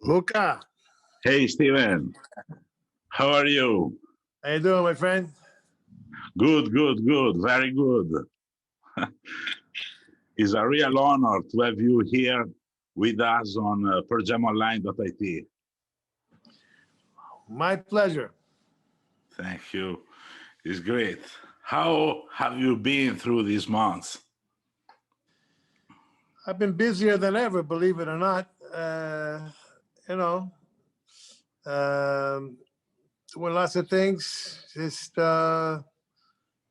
Luca, Hey, Steven. How are you? how you doing, my friend? Good, good, good. Very good. It's a real honor to have you here with us on PearlJamOnline.it. My pleasure. Thank you. It's great. How have you been through these months? I've been busier than ever, believe it or not. You know, doing lots of things, just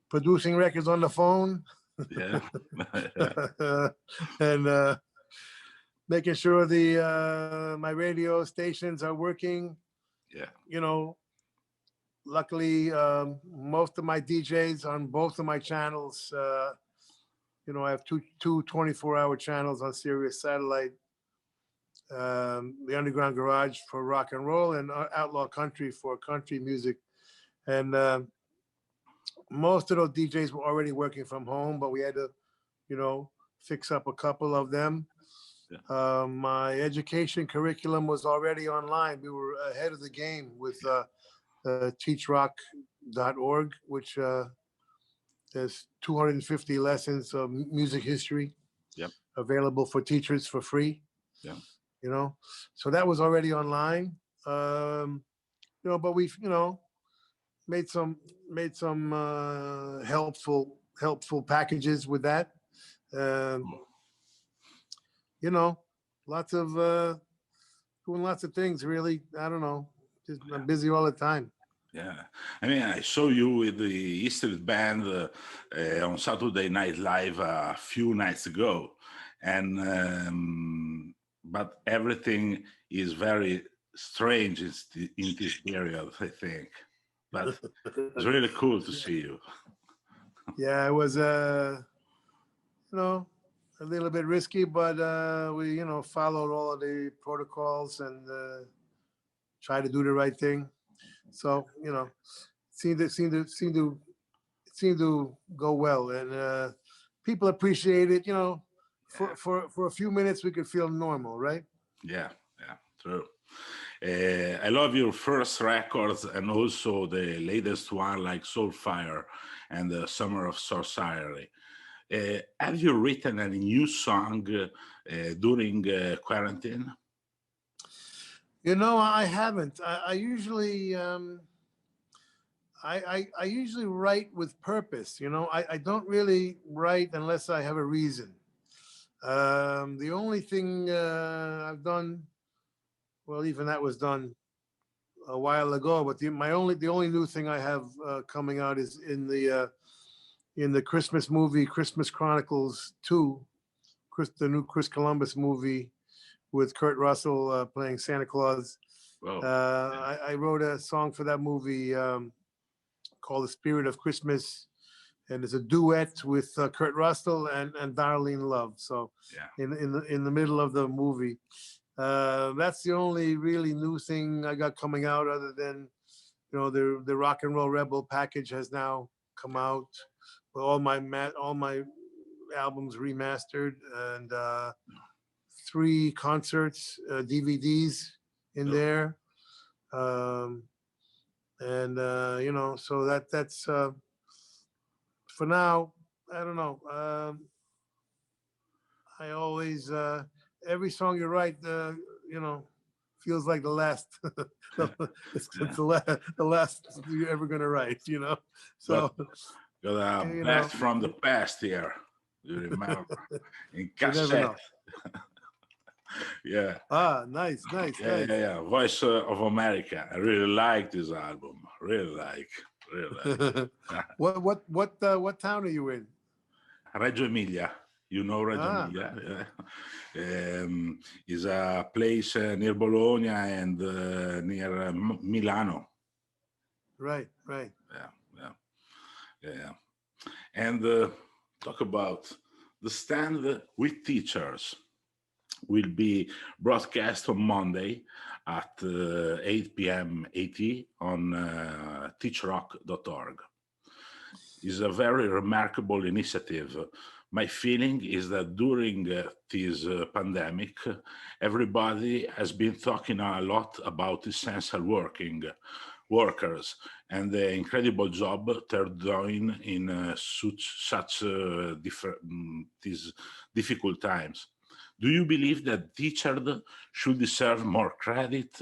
producing records on the phone. Yeah. And making sure the my radio stations are working. Yeah. You know, luckily, most of my DJs on both of my channels, you know, I have two 24-hour channels on Sirius Satellite, the Underground Garage for rock and roll and Outlaw Country for country music. And most of those DJs were already working from home, but we had to, you know, fix up a couple of them. Yeah. My education curriculum was already online. We were ahead of the game with TeachRock.org, which there's 250 lessons of music history. Yep. Available for teachers for free. Yeah. You know, so that was already online. You know, but we've, you know, made some helpful packages with that. You know, lots of doing lots of things. Really, I don't know. Just I'm busy all the time. Yeah, I mean, I saw you with the Easter band on Saturday Night Live a few nights ago, and but everything is very strange in this period, I think. But it's really cool to see you. Yeah, it was you know, a little bit risky, but we, you know, followed all of the protocols and tried to do the right thing. So, you know, seemed to go well, and people appreciate it. You know, for a few minutes we could feel normal, right? Yeah, yeah, true. I love your first records and also the latest one like Soulfire and the Summer of Sorcery. Have you written any new song during quarantine? You know, I haven't. I usually I usually write with purpose. You know, I don't really write unless I have a reason. The only thing I've done, well, even that was done a while ago. But the only new thing I have coming out is in the Christmas movie, Christmas Chronicles 2, the new Chris Columbus movie with Kurt Russell playing Santa Claus. I wrote a song for that movie called "The Spirit of Christmas," and it's a duet with Kurt Russell and Darlene Love. So yeah. in the middle of the movie, that's the only really new thing I got coming out. Other than, you know, the Rock and Roll Rebel package has now come out with all my albums remastered, and 3 concerts DVDs in there. And you know, so that's for now. I don't know. I always every song you write, you know, feels like the last. It's the last you're ever gonna write, you know. So got a blast from the past here. You remember in cassette. Yeah. Ah, nice. Yeah. Voice of America. I really like this album. Really like. What town are you in? Reggio Emilia. You know Reggio Emilia? Yeah. Is a place near Bologna and near Milano. Right. Yeah. And talk about the stand with teachers. Will be broadcast on Monday at 8 p.m. AT on TeachRock.org. It's a very remarkable initiative my feeling is that during this pandemic, everybody has been talking a lot about essential workers and the incredible job they're doing in such these difficult times. Do you believe that teachers should deserve more credit?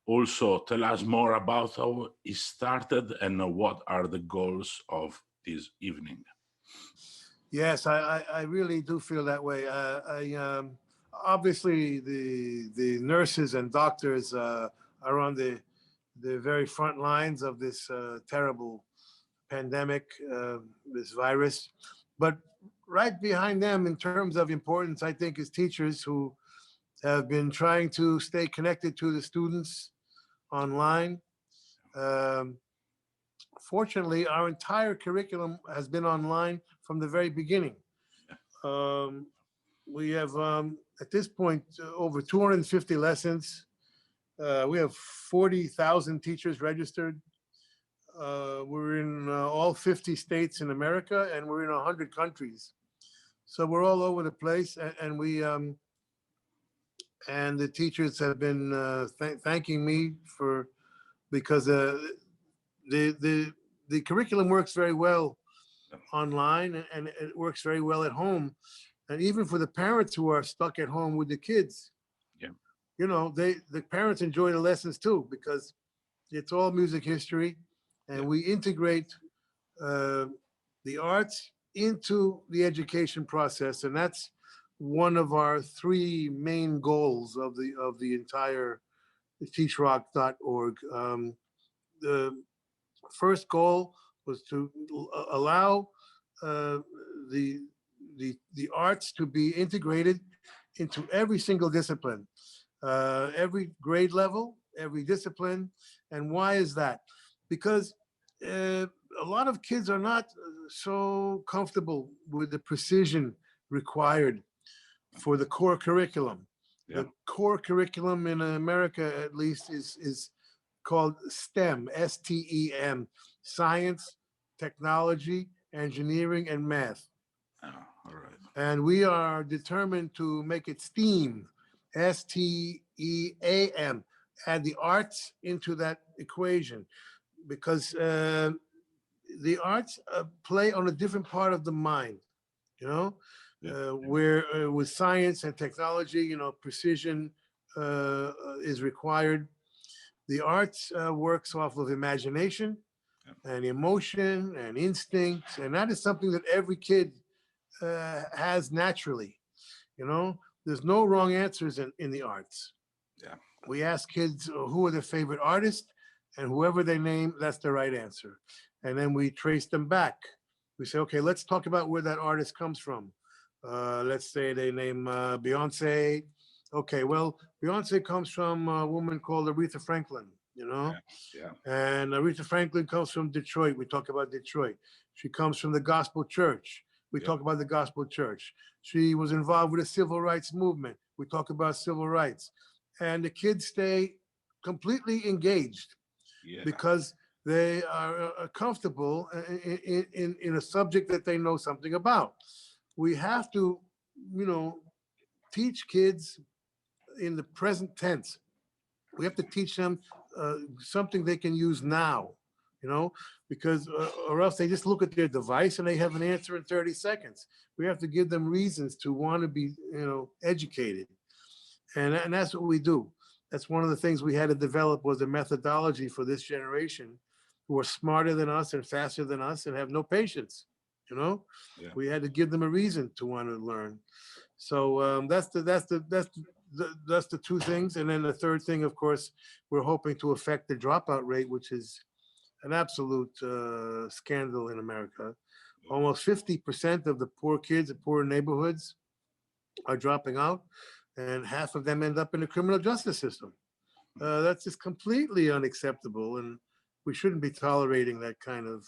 Also, tell us more about how it started and what are the goals of this evening. Yes, I really do feel that way. Obviously, the nurses and doctors are on the very front lines of this terrible pandemic, this virus. But right behind them, in terms of importance, I think is teachers who have been trying to stay connected to the students online. Um, Fortunately, our entire curriculum has been online from the very beginning. Um, we have, at this point, over 250 lessons. We have 40,000 teachers registered. We're in all 50 states in America, and we're in 100 countries. So we're all over the place, and we and the teachers have been thanking me for, because the curriculum works very well online, and it works very well at home, and even for the parents who are stuck at home with the kids. Yeah. You know, the parents enjoy the lessons too, because it's all music history, and Yeah. we integrate the arts into the education process, and that's one of our three main goals of the entire TeachRock.org. The first goal was to allow uh, the the arts to be integrated into every single discipline, every grade level, every discipline. And why is that? Because a lot of kids are not so comfortable with the precision required for the core curriculum. Yeah. The core curriculum in America, at least, is called STEM, STEM, science, technology, engineering, and math. Oh, all right. And we are determined to make it STEAM, STEAM, add the arts into that equation, because the arts play on a different part of the mind, you know, where with science and technology, you know, precision is required. The arts works off of imagination and emotion and instincts, and that is something that every kid has naturally. You know, there's no wrong answers in the arts. Yeah. We ask kids who are their favorite artist, and whoever they name, that's the right answer. And then we trace them back. We say, okay, let's talk about where that artist comes from. Let's say they name Beyonce. Okay, well, Beyonce comes from a woman called Aretha Franklin, you know? Yeah. And Aretha Franklin comes from Detroit. We talk about Detroit. She comes from the gospel church. We Yeah. talk about the gospel church. She was involved with the civil rights movement. We talk about civil rights. And the kids stay completely engaged Yeah. because they are comfortable in a subject that they know something about. We have to, you know, teach kids in the present tense. We have to teach them something they can use now, you know, because or else they just look at their device and they have an answer in 30 seconds. We have to give them reasons to want to be, you know, educated. And that's what we do. That's one of the things we had to develop, was a methodology for this generation who are smarter than us and faster than us and have no patience, you know. Yeah. We had to give them a reason to want to learn. So that's the two things. And then the third thing, of course, we're hoping to affect the dropout rate, which is an absolute scandal in America. Almost 50% of the poor kids in poor neighborhoods are dropping out, and half of them end up in the criminal justice system. That's just completely unacceptable, and we shouldn't be tolerating that kind of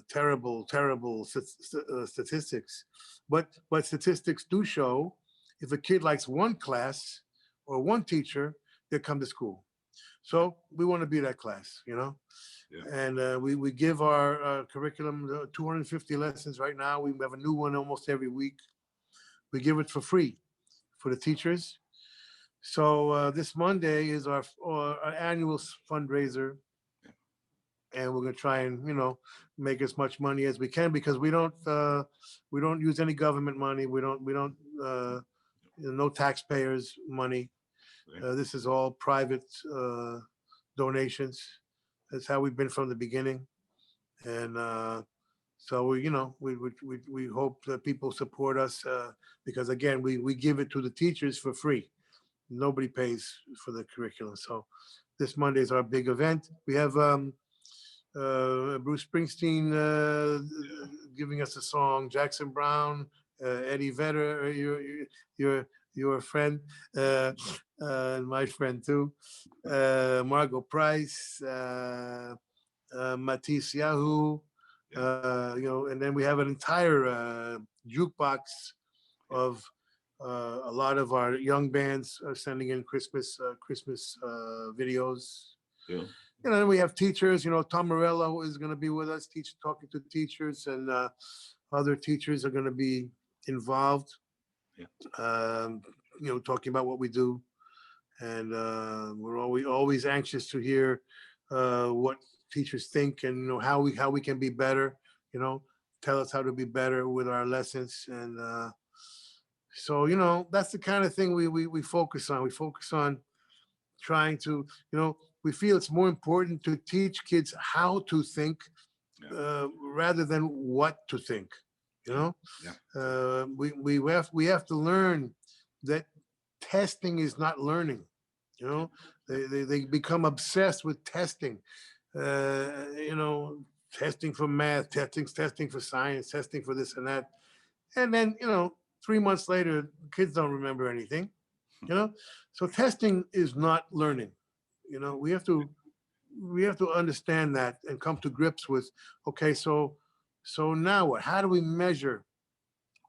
terrible statistics. But statistics do show if a kid likes one class or one teacher, they come to school. So we want to be that class, you know. Yeah. And we give our curriculum 250 lessons right now. We have a new one almost every week. We give it for free for the teachers. So this Monday is our annual fundraiser, and we're going to try and make as much money as we can, because we don't use any government money. We don't no taxpayers money. This is all private donations. That's how we've been from the beginning. And so we hope that people support us, because again, we give it to the teachers for free. Nobody pays for the curriculum. So this Monday is our big event. We have Bruce Springsteen giving us a song, Jackson Brown, Eddie Vedder, your friend, and my friend too, Margot Price, Matisse Yahoo, and then we have an entire jukebox of a lot of our young bands are sending in Christmas videos. Yeah. We have teachers. Tom Morello is going to be with us, talking to teachers, and other teachers are going to be involved. Yeah. Talking about what we do, and we're always anxious to hear what teachers think, and how we can be better. Tell us how to be better with our lessons, and so that's the kind of thing we focus on. We focus on trying to, we feel it's more important to teach kids how to think rather than what to think. We have to learn that testing is not learning. They become obsessed with testing. Testing for math, testing for science, testing for this and that, and then 3 months later, kids don't remember anything. So testing is not learning. We have to understand that and come to grips with, okay, so now what? How do we measure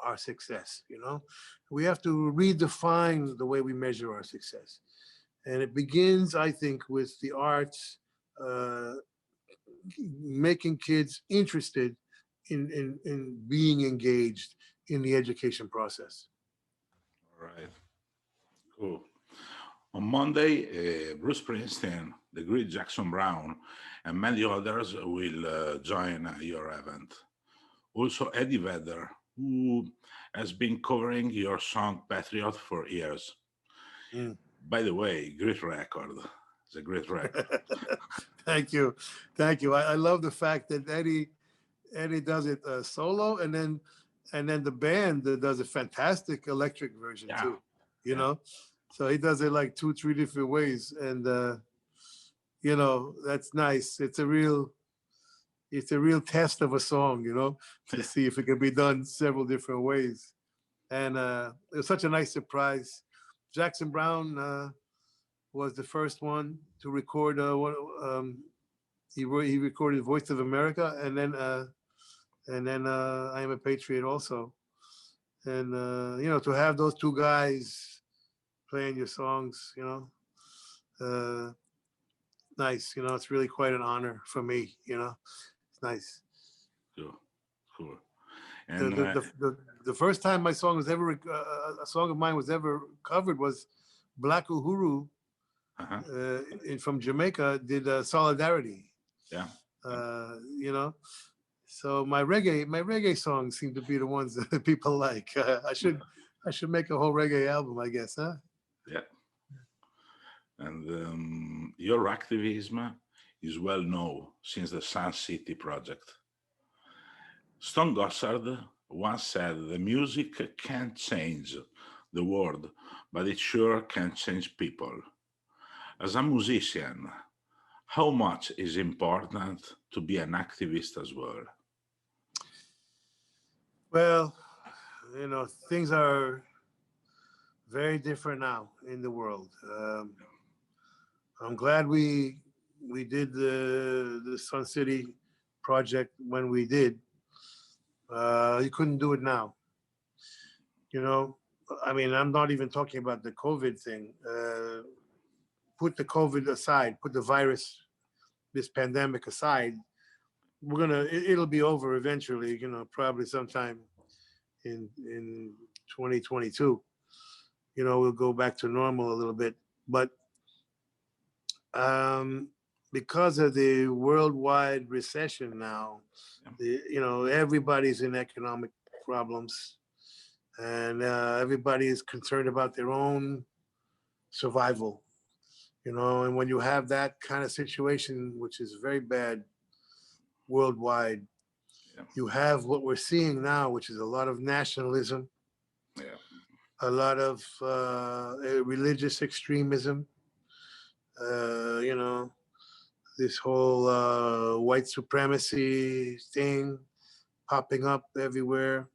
our success? We have to redefine the way we measure our success, and it begins, I think, with the arts, making kids interested in being engaged in the education process. All right. Cool. On Monday, Bruce Springsteen, the great Jackson Brown, and many others will join your event. Also, Eddie Vedder, who has been covering your song Patriot for years. Mm. By the way, great record. It's a great record. Thank you. I love the fact that Eddie does it solo, and then the band does a fantastic electric version too. So he does it like 2-3 different ways, and that's nice. It's a real test of a song, to see if it can be done several different ways. And it was such a nice surprise. Jackson Brown was the first one to record. He recorded "Voice of America," and then "I Am a Patriot" also. And to have those two guys playing your songs, nice. It's really quite an honor for me. It's nice. Cool. And the first time my song was ever a song of mine was ever covered was Black Uhuru from Jamaica did Solidarity. Yeah. So my reggae songs seem to be the ones that people like. I should make a whole reggae album, I guess, huh? Yeah. And your activism is well known since the Sun City project. Stone Gossard once said, "The music can't change the world, but it sure can change people." As a musician, how much is important to be an activist as well? Well, things are very different now in the world. I'm glad we did the Sun City project when we did. You couldn't do it now. I'm not even talking about the COVID thing. put the COVID aside, put the virus, this pandemic aside, it'll be over eventually, probably sometime in 2022. We'll go back to normal a little bit. But because of the worldwide recession now, everybody's in economic problems, and everybody is concerned about their own survival. And when you have that kind of situation, which is very bad worldwide, you have what we're seeing now, which is a lot of nationalism, a lot of religious extremism, this whole white supremacy thing popping up everywhere.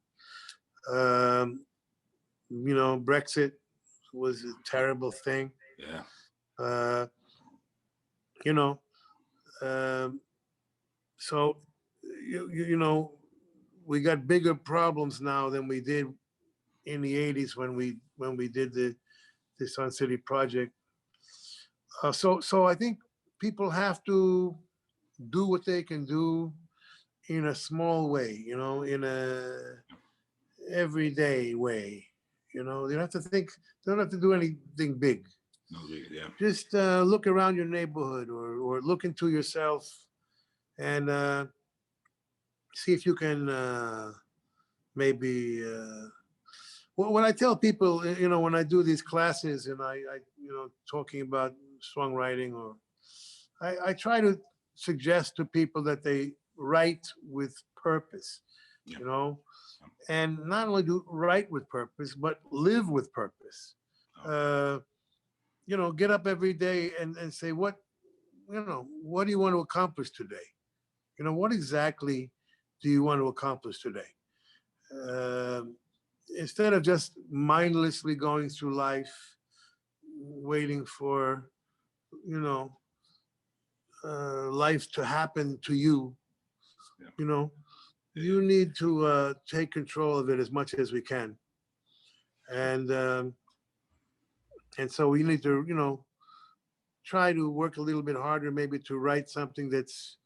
Brexit was a terrible thing. So we got bigger problems now than we did in the 80s when we did the Sun City project. So I think people have to do what they can do in a small way, in a everyday way. They don't have to do anything big. Just look around your neighborhood or look into yourself and see if you can maybe. When I tell people, when I do these classes and I talking about songwriting, or I try to suggest to people that they write with purpose, and not only do write with purpose, but live with purpose. Get up every day and say, what do you want to accomplish today? What exactly do you want to accomplish today? Instead of just mindlessly going through life, waiting for, life to happen to you, you need to take control of it as much as we can. And so we need to, try to work a little bit harder, maybe to write something that's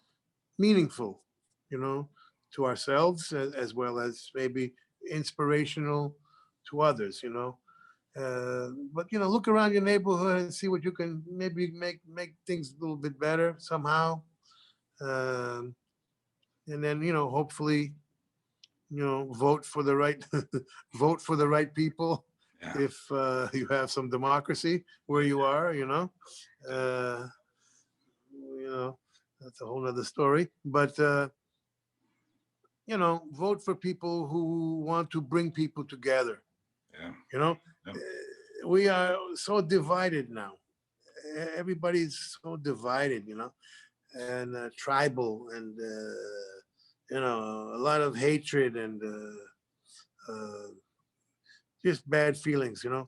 meaningful, to ourselves as well as maybe inspirational to others, but look around your neighborhood and see what you can maybe make things a little bit better somehow, and then hopefully vote for the right vote for the right people. If you have some democracy where you are, that's a whole nother story, but vote for people who want to bring people together. We are so divided now. Everybody's so divided, and tribal, and a lot of hatred and just bad feelings, and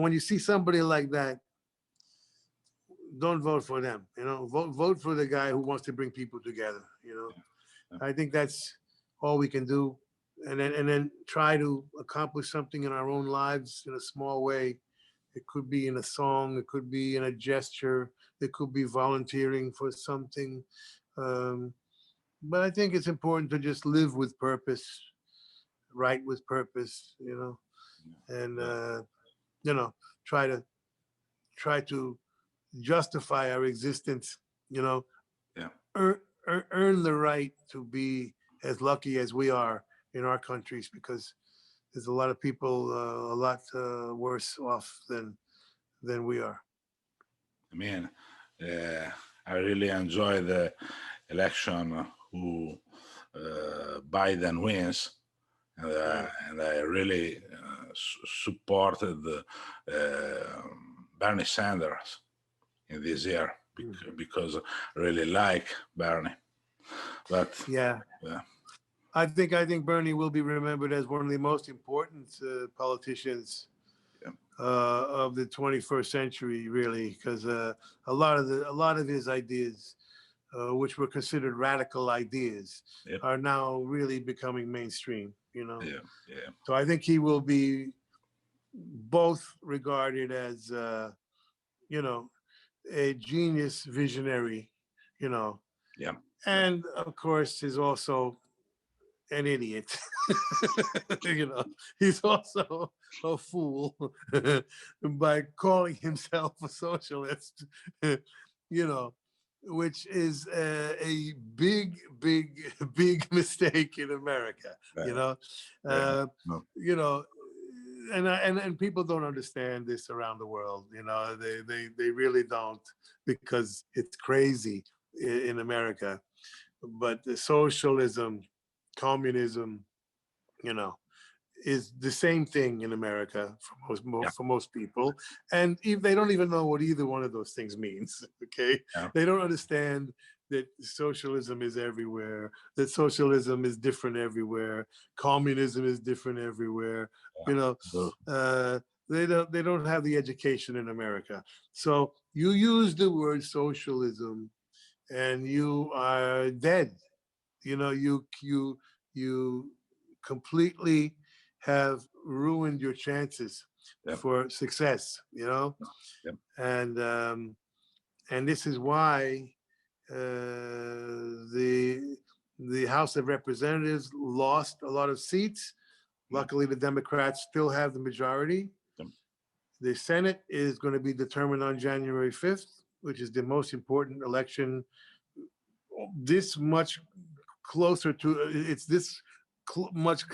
when you see somebody like that, don't vote for them. Vote for the guy who wants to bring people together. I think that's all we can do, and then try to accomplish something in our own lives in a small way. It could be in a song, it could be in a gesture, it could be volunteering for something. But I think it's important to just live with purpose, write with purpose, and try to justify our existence, earn the right to be as lucky as we are in our countries, because there's a lot of people a lot worse off than we are. I mean, I really enjoy the election who Biden wins, and I really supported Bernie Sanders in this year because I really like Bernie. But yeah. I think Bernie will be remembered as one of the most important politicians of the 21st century, really, because a lot of his ideas, which were considered radical ideas, are now really becoming mainstream. So I think he will be both regarded as you know, a genius visionary, you know, Yeah. and of course is also an idiot. You know, he's also a fool by calling himself a socialist, you know, which is a big, big, big mistake in America, you know. No. You know, and people don't understand this around the world, you know, they really don't, because it's crazy in America. But the socialism, communism, you know, is the same thing in America Yeah. for most people, and if they don't even know what either one of those things means. Okay, Yeah. they don't understand that socialism is everywhere, that socialism is different everywhere, communism is different everywhere. You know, they don't have the education in America. So you use the word socialism, and you are dead. You know, you completely have ruined your chances Yeah. for success, you know. Yeah. And this is why the House of Representatives lost a lot of seats. Luckily, the Democrats still have the majority. Yeah. The Senate is going to be determined on January 5th, which is the most important election. This much closer to, it's this much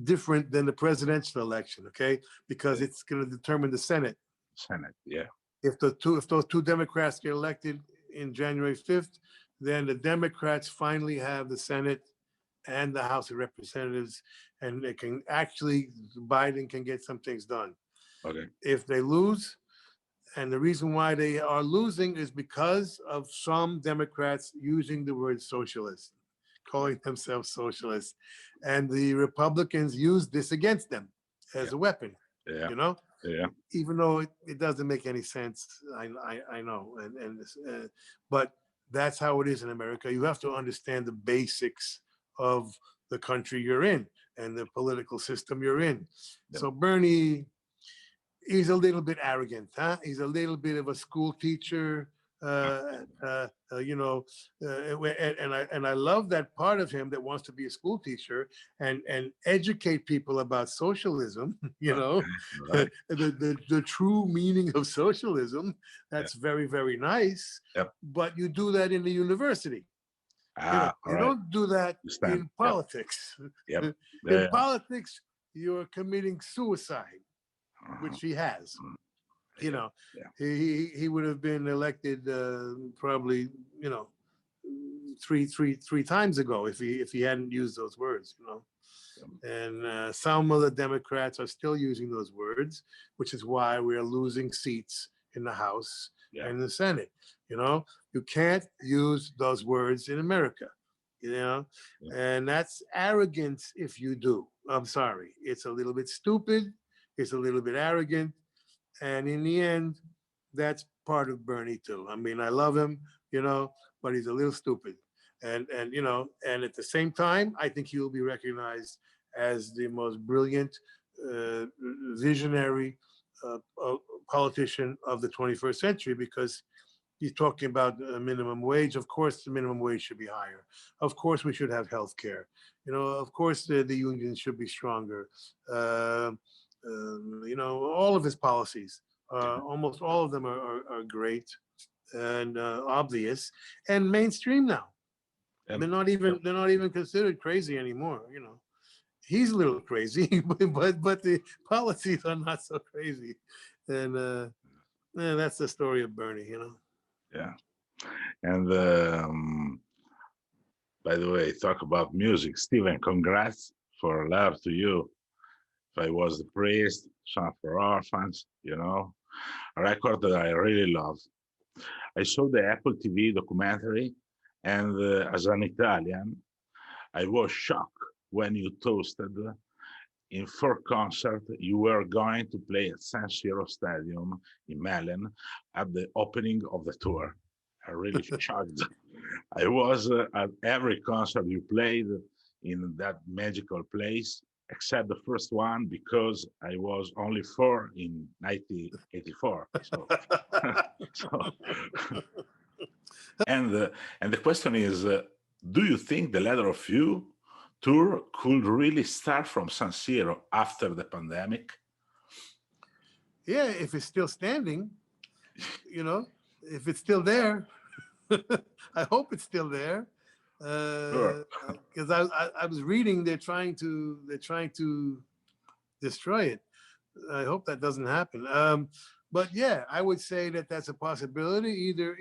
different than the presidential election, okay? Because it's going to determine the Senate. Senate, yeah. If those two Democrats get elected in January 5th, then the Democrats finally have the Senate and the House of Representatives, and they can actually, Biden can get some things done. Okay. If they lose, and the reason why they are losing is because of some Democrats using the word socialist, calling themselves socialists. And the Republicans use this against them as a weapon, you know? Yeah. Even though it doesn't make any sense, I know. But that's how it is in America. You have to understand the basics of the country you're in and the political system you're in. So Bernie, he's a little bit arrogant, huh? He's a little bit of a school teacher, you know, and I love that part of him that wants to be a school teacher and educate people about socialism. You know, Right. the true meaning of socialism. That's very, very nice. Yep. But you do that in the university. You know, you don't do that in politics. Yep. In politics, you're committing suicide, which he has. You know, he would have been elected probably, you know, three times ago if he hadn't used those words. You know, and some of the Democrats are still using those words, which is why we're losing seats in the House and the Senate. You know, you can't use those words in America. You know, and that's arrogance if you do. I'm sorry, it's a little bit stupid. It's a little bit arrogant. And in the end, that's part of Bernie too. I mean, I love him, you know, but he's a little stupid. And you know, and at the same time, I think he will be recognized as the most brilliant, visionary politician of the 21st century, because he's talking about a minimum wage. Of course, the minimum wage should be higher. Of course, we should have health care. You know, of course, the unions should be stronger. You know, all of his policies, almost all of them are great and obvious and mainstream now. They're not even considered crazy anymore. You know, he's a little crazy, but the policies are not so crazy. And that's the story of Bernie. You know. Yeah. And by the way, talk about music. Steven, congrats for Love to You. If I Was the Priest, Song for Orphans, you know, a record that I really love. I saw the Apple TV documentary, and as an Italian, I was shocked when you toasted in 4 concerts you were going to play at San Siro Stadium in Milan at the opening of the tour. I really shocked. I was at every concert you played in that magical place. except the first one because I was only 4 in 1984. So, so and the question is, do you think the Letter of You tour could really start from San Siro after the pandemic? Yeah, if it's still standing, if it's still there. I hope it's still there. Sure. Because I was reading they're trying to destroy it. I hope that doesn't happen. But yeah, I would say that that's a possibility. Either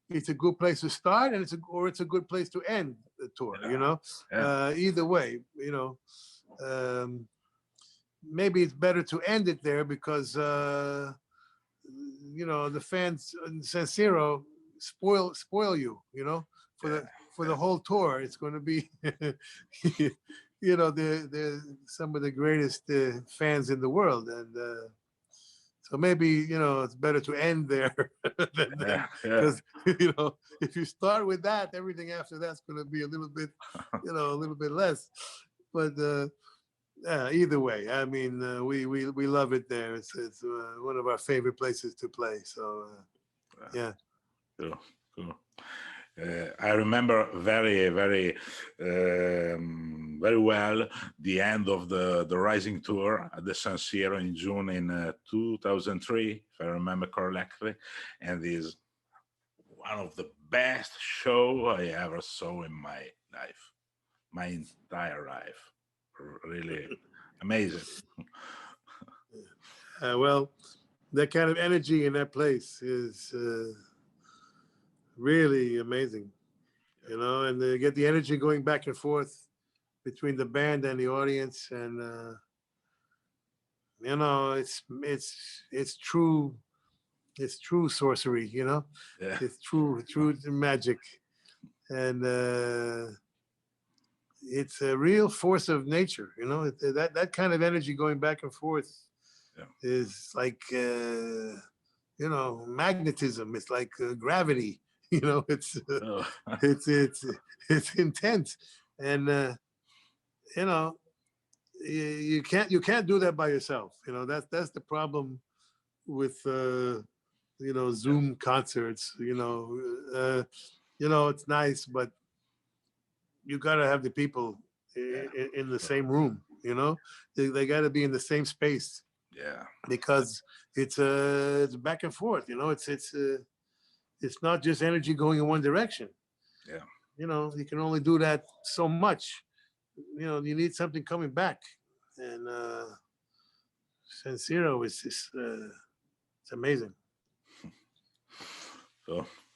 it's a good place to start, and it's a good place to end the tour. Yeah. Either way, maybe it's better to end it there because the fans in San Siro spoil you. For the whole tour. It's going to be, they're some of the greatest fans in the world, and so maybe it's better to end there because if you start with that, everything after that's going to be a little bit, a little bit less. But either way, I mean, we love it there. It's one of our favorite places to play. So yeah. Cool. Cool. I remember very well the end of the Rising tour at the San Siro in June in 2003, if I remember correctly, and is one of the best show I ever saw in my life, my entire life. Really amazing. Well, that kind of energy in that place is really amazing, and they get the energy going back and forth between the band and the audience, and it's true sorcery, Yeah. it's true magic, and it's a real force of nature, that kind of energy going back and forth is like magnetism. It's like gravity. It's it's intense, and you can't do that by yourself. That's the problem with Zoom concerts. It's nice, but you got to have the people in the same room. They got to be in the same space. Yeah. Because it's back and forth. It's not just energy going in one direction. Yeah. You can only do that so much. You need something coming back, and San Siro is just it's amazing.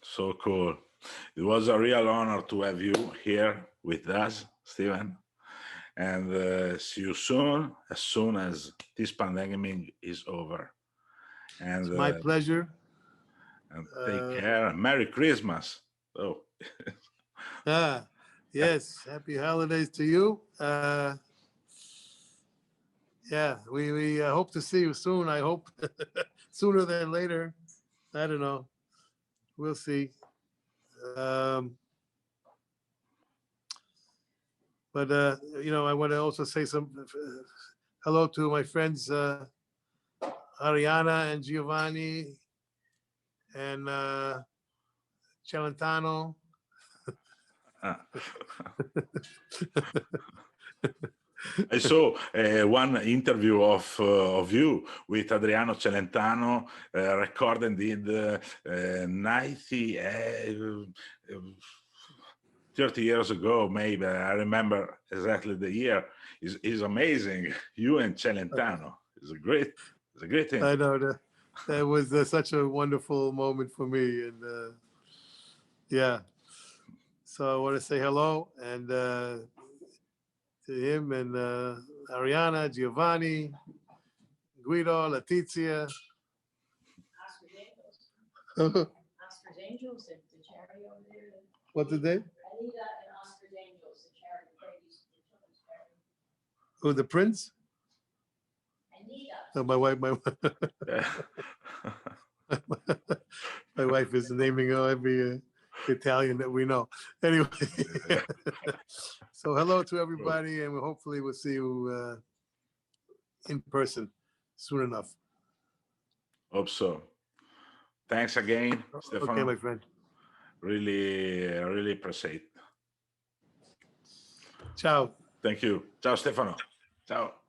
So cool. It was a real honor to have you here with us, Steven. And see you soon as this pandemic is over. And it's my pleasure. And take care. Merry Christmas. Oh. Yes. Happy holidays to you. Yeah, we hope to see you soon. I hope sooner than later. I don't know. We'll see. But I want to also say some hello to my friends Ariana and Giovanni and Celentano. I saw one interview of you with Adriano Celentano recorded in 30 years ago, maybe. I remember exactly the year. Is amazing. You and Celentano is a great thing. I know that was such a wonderful moment for me, and yeah. So I want to say hello and to him and Ariana, Giovanni, Guido, Letizia. Oscar's Angels at the charity over there. What did they? Anita and Oscar's Angels, the charity, ladies, the children's charity. Who, the Prince? Anita. Oh, my wife. My wife is naming every Italian that we know. Anyway, so hello to everybody, and hopefully we'll see you in person soon enough. Hope so. Thanks again, Stefano. Okay, my friend. Really appreciate. Ciao. Thank you. Ciao, Stefano. Ciao.